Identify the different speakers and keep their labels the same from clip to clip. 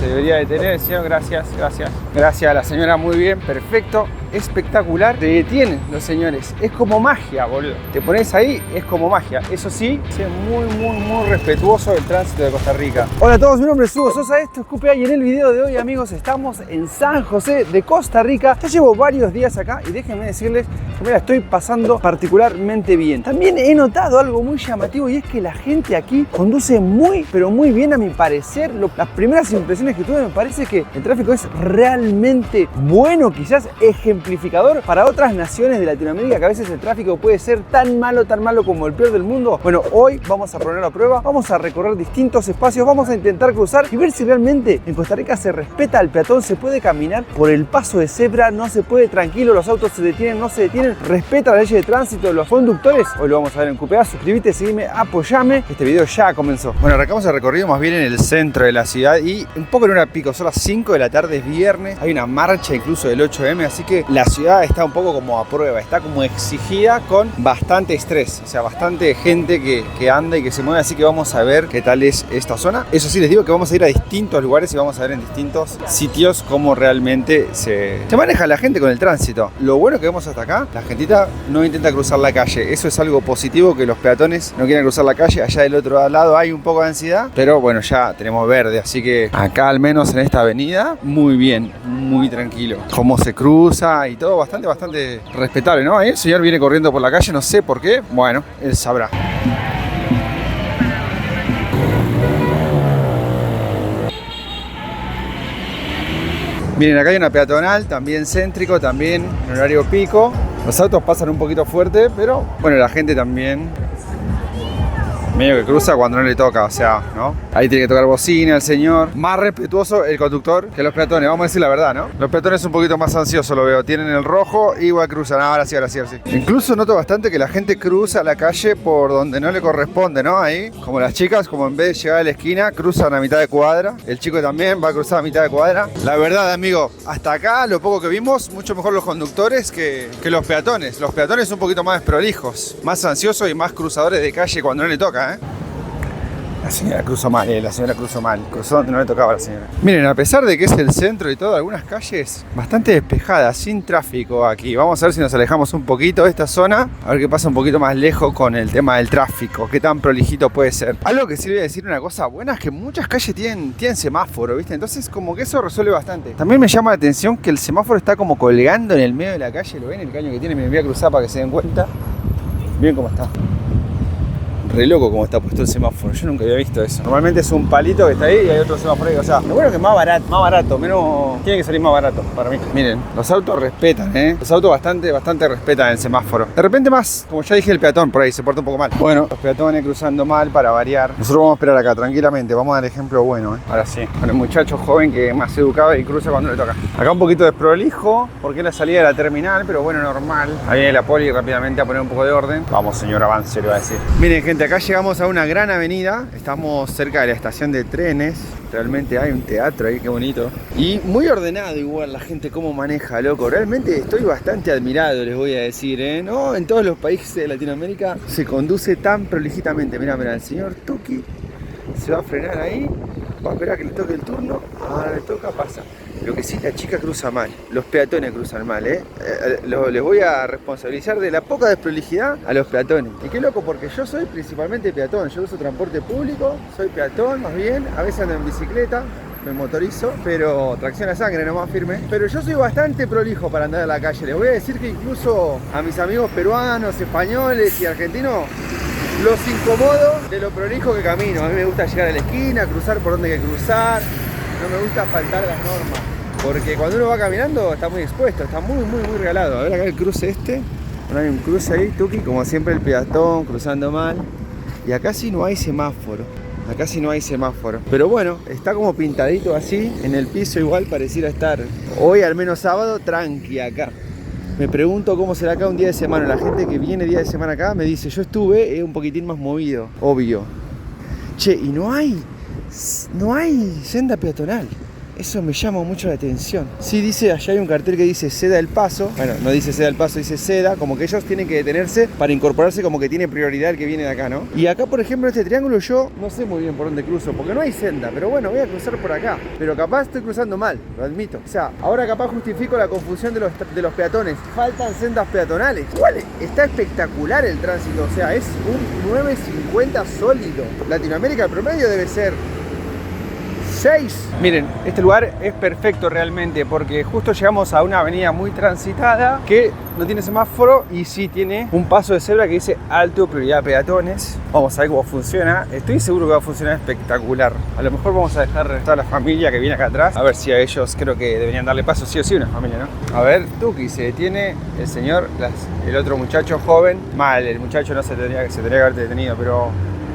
Speaker 1: Se debería detener el señor, gracias, gracias. Gracias a la señora, muy bien, perfecto. Espectacular. Se detienen los señores. Es como magia, boludo. Te pones ahí, es como magia. Eso sí, sé muy respetuoso del tránsito de Costa Rica. Hola a todos, mi nombre es Hugo Sosa, esto es Cupe y en el video de hoy, amigos, estamos en San José de Costa Rica. Ya llevo varios días acá y déjenme decirles que me la estoy pasando particularmente bien. También he notado algo muy llamativo y es que la gente aquí conduce muy, pero muy bien a mi parecer. Las primeras impresiones que tuve, me parece que el tráfico es realmente bueno, quizás ejemplificador para otras naciones de Latinoamérica, que a veces el tráfico puede ser tan malo como el peor del mundo. Bueno, hoy vamos a poner a prueba, vamos a recorrer distintos espacios, vamos a intentar cruzar y ver si realmente en Costa Rica se respeta al peatón, se puede caminar por el paso de cebra, no se puede tranquilo, los autos se detienen, no se detienen, respeta la ley de tránsito de los conductores. Hoy lo vamos a ver en QPA. Suscríbete, seguime, apoyame. Este video ya comenzó. Bueno, arrancamos el recorrido más bien en el centro de la ciudad y un poco en una pico. Son las 5 de la tarde, es viernes. Hay una marcha incluso del 8M, así que la ciudad está un poco como a prueba, está como exigida con bastante estrés, o sea, bastante gente que anda y que se mueve, así que vamos a ver qué tal es esta zona. Eso sí, les digo que vamos a ir a distintos lugares y vamos a ver en distintos sitios cómo realmente se maneja la gente con el tránsito. Lo bueno que vemos hasta acá, la gentita no intenta cruzar la calle, eso es algo positivo, que los peatones no quieren cruzar la calle. Allá del otro lado hay un poco de ansiedad, pero bueno, ya tenemos verde, así que acá al menos en esta avenida, muy bien, muy tranquilo. Cómo se cruza y todo bastante respetable, ¿no? Ahí el señor viene corriendo por la calle, no sé por qué, bueno, él sabrá. Miren, acá hay una peatonal, también céntrico, también en horario pico. Los autos pasan un poquito fuerte, pero bueno, la gente también medio que cruza cuando no le toca, o sea, ¿no? Ahí tiene que tocar bocina el señor. Más respetuoso el conductor que los peatones, vamos a decir la verdad, ¿no? Los peatones un poquito más ansiosos, lo veo. Tienen el rojo, igual cruzan. Ahora sí. Incluso noto bastante que la gente cruza la calle por donde no le corresponde, ¿no? Ahí, como las chicas, como en vez de llegar a la esquina, cruzan a mitad de cuadra. El chico también va a cruzar a mitad de cuadra. La verdad, amigo, hasta acá, lo poco que vimos, mucho mejor los conductores que los peatones. Los peatones un poquito más desprolijos, más ansiosos y más cruzadores de calle cuando no le toca, ¿eh? La señora cruzó mal, cruzó donde no le tocaba a la señora. Miren, a pesar de que es el centro y todo, algunas calles bastante despejadas, sin tráfico aquí. Vamos a ver si nos alejamos un poquito de esta zona, a ver qué pasa un poquito más lejos con el tema del tráfico, qué tan prolijito puede ser. Algo que sí voy a decir, una cosa buena, es que muchas calles tienen semáforo, ¿viste? Entonces como que eso resuelve bastante. También me llama la atención que el semáforo está como colgando en el medio de la calle, ¿lo ven? El caño que tiene, me voy a cruzar para que se den cuenta. Miren cómo está. Re loco como está puesto el semáforo, yo nunca había visto eso. Normalmente es un palito que está ahí y hay otro semáforo ahí, o sea, lo bueno que es más barato, menos, tiene que salir más barato para mí. Miren, los autos respetan, los autos bastante respetan el semáforo. De repente más, como ya dije, el peatón por ahí se porta un poco mal. Bueno, los peatones cruzando mal para variar. Nosotros vamos a esperar acá tranquilamente, vamos a dar ejemplo bueno, Ahora sí, con el muchacho joven que es más educado y cruza cuando le toca. Acá un poquito desprolijo, porque es la salida de la terminal, pero bueno, normal. Ahí viene la poli rápidamente a poner un poco de orden. Vamos, señor, avance, le va a decir. Miren, gente, acá llegamos a una gran avenida, estamos cerca de la estación de trenes, realmente hay un teatro ahí, qué bonito. Y muy ordenado igual la gente cómo maneja, loco, realmente estoy bastante admirado, les voy a decir, No en todos los países de Latinoamérica se conduce tan prolijitamente. Mirá, el señor Tuki se va a frenar ahí, va a esperar que le toque el turno, ahora le toca, pasa. Lo que sí, la chica cruza mal, los peatones cruzan mal, les voy a responsabilizar de la poca desprolijidad a los peatones. Y qué loco, porque yo soy principalmente peatón, yo uso transporte público, soy peatón más bien, a veces ando en bicicleta, me motorizo, pero tracción a sangre nomás firme. Pero yo soy bastante prolijo para andar en la calle, les voy a decir que incluso a mis amigos peruanos, españoles y argentinos, los incomodo de lo prolijo que camino. A mí me gusta llegar a la esquina, cruzar por donde hay que cruzar, no me gusta faltar las normas. Porque cuando uno va caminando está muy expuesto, está muy regalado. A ver acá el cruce bueno, hay un cruce ahí, Tuki, como siempre el peatón cruzando mal. Y acá sí no hay semáforo. Pero bueno, está como pintadito así, en el piso igual pareciera estar. Hoy al menos sábado, tranqui acá. Me pregunto cómo será acá un día de semana. La gente que viene día de semana acá me dice, yo estuve, es un poquitín más movido, obvio. Che, y no hay senda peatonal. Eso me llama mucho la atención. Sí, dice, allá hay un cartel que dice ceda el paso. Bueno, no dice ceda el paso, dice ceda. Como que ellos tienen que detenerse para incorporarse, como que tiene prioridad el que viene de acá, ¿no? Y acá, por ejemplo, en este triángulo yo no sé muy bien por dónde cruzo, porque no hay senda. Pero bueno, voy a cruzar por acá. Pero capaz estoy cruzando mal, lo admito. O sea, ahora capaz justifico la confusión de los peatones. Faltan sendas peatonales. Igual está espectacular el tránsito. O sea, es un 9.50 sólido. Latinoamérica, el promedio debe ser 6. Miren, este lugar es perfecto realmente porque justo llegamos a una avenida muy transitada que no tiene semáforo y sí tiene un paso de cebra que dice alto prioridad peatones. Vamos a ver cómo funciona. Estoy seguro que va a funcionar espectacular. A lo mejor vamos a dejar a la familia que viene acá atrás. A ver si a ellos creo que deberían darle paso sí o sí una familia, ¿no? A ver, Tuki, se detiene el señor, el otro muchacho joven. Mal, el muchacho no se tendría que haber detenido, pero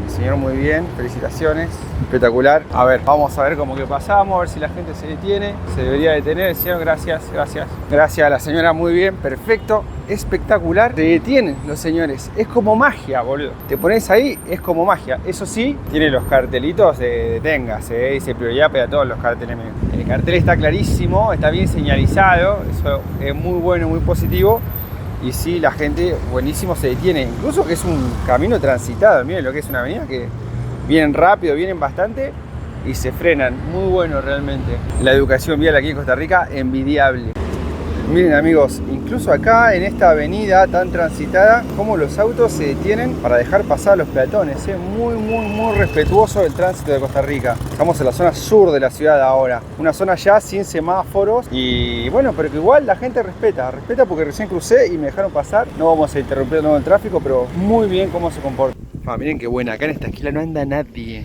Speaker 1: el señor muy bien, felicitaciones, espectacular. A ver, vamos a ver cómo que pasamos, a ver si la gente se detiene. Se debería detener el señor, gracias. Gracias a la señora, muy bien, perfecto, espectacular. Se detienen los señores, es como magia, boludo. Te pones ahí, es como magia. Eso sí, tiene los cartelitos de deténgase, dice prioridad peatón, los carteles. El cartel está clarísimo, está bien señalizado, eso es muy bueno, muy positivo. Y sí, la gente buenísimo se detiene, incluso que es un camino transitado. Miren lo que es una avenida que vienen rápido, vienen bastante y se frenan. Muy bueno realmente. La educación vial aquí en Costa Rica, envidiable. Miren amigos, incluso acá en esta avenida tan transitada, como los autos se detienen para dejar pasar a los peatones. Muy respetuoso del tránsito de Costa Rica. Estamos en la zona sur de la ciudad ahora, una zona ya sin semáforos y bueno, pero que igual la gente respeta porque recién crucé y me dejaron pasar. No vamos a interrumpir de nuevo el tráfico, pero muy bien cómo se comporta. Miren qué buena, acá en esta esquina no anda nadie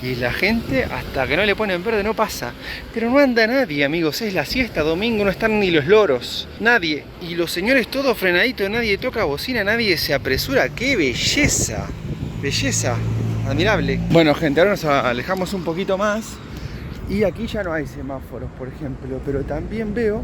Speaker 1: y la gente hasta que no le ponen verde no pasa, pero no anda nadie amigos, es la siesta, domingo, no están ni los loros, nadie, y los señores todos frenaditos, nadie toca bocina, nadie se apresura, qué belleza, admirable. Bueno gente, ahora nos alejamos un poquito más y aquí ya no hay semáforos por ejemplo, pero también veo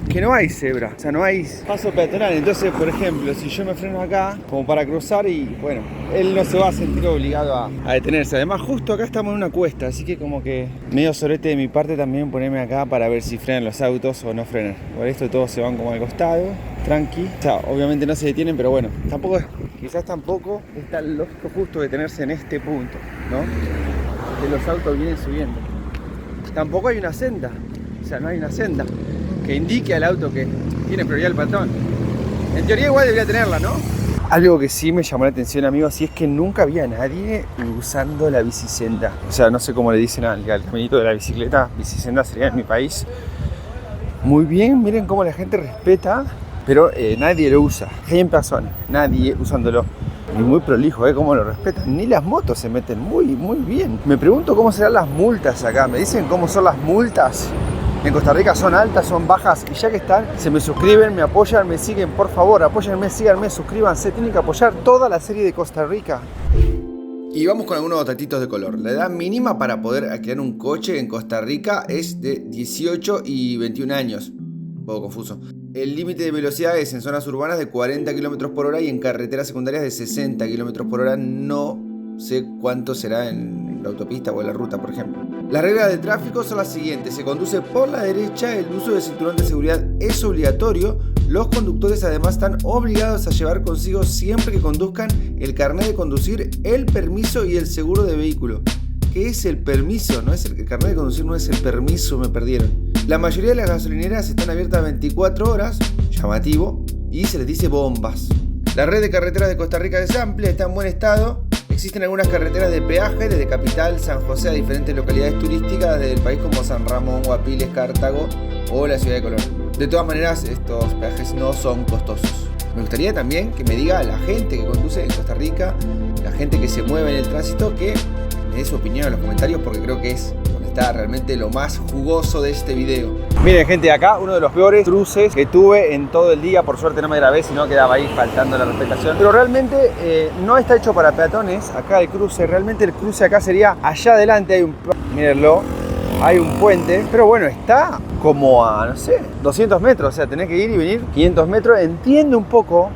Speaker 1: que no hay cebra, o sea, no hay paso peatonal. Entonces, por ejemplo, si yo me freno acá como para cruzar y bueno, él no se va a sentir obligado a detenerse. Además, justo acá estamos en una cuesta, así que como que medio sorete de mi parte también ponerme acá para ver si frenan los autos o no frenan. Por esto todos se van como al costado, tranqui. O sea, obviamente no se detienen, pero bueno, quizás tampoco es tan lógico justo detenerse en este punto, ¿no? Que los autos vienen subiendo. Tampoco hay una senda, o sea, no hay una senda que indique al auto que tiene prioridad el peatón. En teoría igual debería tenerla, ¿no? Algo que sí me llamó la atención, amigos, y es que nunca había nadie usando la bicisenda. O sea, no sé cómo le dicen al caminito de la bicicleta, bicisenda sería en mi país. Muy bien, miren cómo la gente respeta, pero nadie lo usa. 100 personas, nadie usándolo. Y muy prolijo, cómo lo respetan. Ni las motos se meten, muy bien. Me pregunto cómo serán las multas acá. ¿Me dicen cómo son las multas? En Costa Rica son altas, son bajas y ya que están, se me suscriben, me apoyan, me siguen, por favor, apóyenme, síganme, suscríbanse, tienen que apoyar toda la serie de Costa Rica. Y vamos con algunos datitos de color. La edad mínima para poder alquilar un coche en Costa Rica es de 18 y 21 años. Un poco confuso. El límite de velocidad es en zonas urbanas de 40 km por hora y en carreteras secundarias de 60 km por hora. No sé cuánto será en la autopista o en la ruta, por ejemplo. Las reglas de tráfico son las siguientes. Se conduce por la derecha, el uso de cinturón de seguridad es obligatorio. Los conductores además están obligados a llevar consigo siempre que conduzcan el carnet de conducir, el permiso y el seguro de vehículo. ¿Qué es el permiso? No es el carnet de conducir, no es el permiso, me perdieron. La mayoría de las gasolineras están abiertas 24 horas, llamativo, y se les dice bombas. La red de carreteras de Costa Rica es amplia, está en buen estado. Existen algunas carreteras de peaje desde Capital, San José a diferentes localidades turísticas del país como San Ramón, Guapiles, Cartago o la ciudad de Colón. De todas maneras, estos peajes no son costosos. Me gustaría también que me diga la gente que conduce en Costa Rica, la gente que se mueve en el tránsito, que me dé su opinión en los comentarios porque creo que es donde está realmente lo más jugoso de este video. Miren gente, acá uno de los peores cruces que tuve en todo el día. Por suerte no me grabé, sino quedaba ahí faltando la respetación. Pero realmente no está hecho para peatones. Acá el cruce, realmente el cruce acá sería allá adelante. Hay un, mírenlo, hay un puente. Pero bueno, está como a, no sé, 200 metros, o sea, tenés que ir y venir 500 metros. Entiendo un poco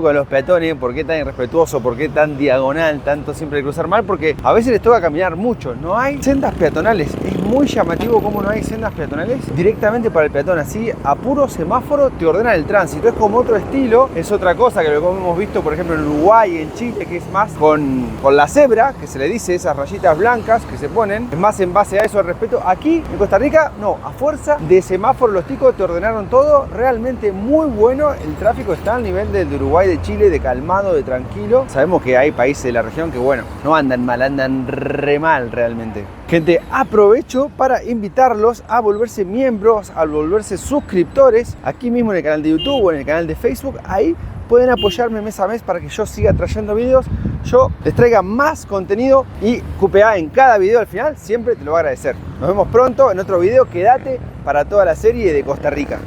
Speaker 1: de los peatones, por qué tan irrespetuoso, por qué tan diagonal, tanto siempre de cruzar mal, porque a veces les toca caminar mucho, no hay sendas peatonales. Es muy llamativo cómo no hay sendas peatonales directamente para el peatón, así a puro semáforo te ordenan el tránsito. Es como otro estilo, es otra cosa que lo hemos visto, por ejemplo, en Uruguay, en Chile, que es más con la cebra, que se le dice, esas rayitas blancas que se ponen, es más en base a eso al respeto. Aquí en Costa Rica, no, a fuerza de semáforo los ticos te ordenaron todo, realmente muy bueno. El tráfico está al nivel del de Uruguay, de Chile, de calmado, de tranquilo. Sabemos que hay países de la región que, bueno, no andan mal, andan re mal realmente. Gente, aprovecho para invitarlos a volverse miembros, a volverse suscriptores, aquí mismo en el canal de YouTube o en el canal de Facebook. Ahí pueden apoyarme mes a mes para que yo siga trayendo videos, yo les traiga más contenido y QPA en cada video al final siempre te lo voy a agradecer. Nos vemos pronto en otro video, quédate para toda la serie de Costa Rica.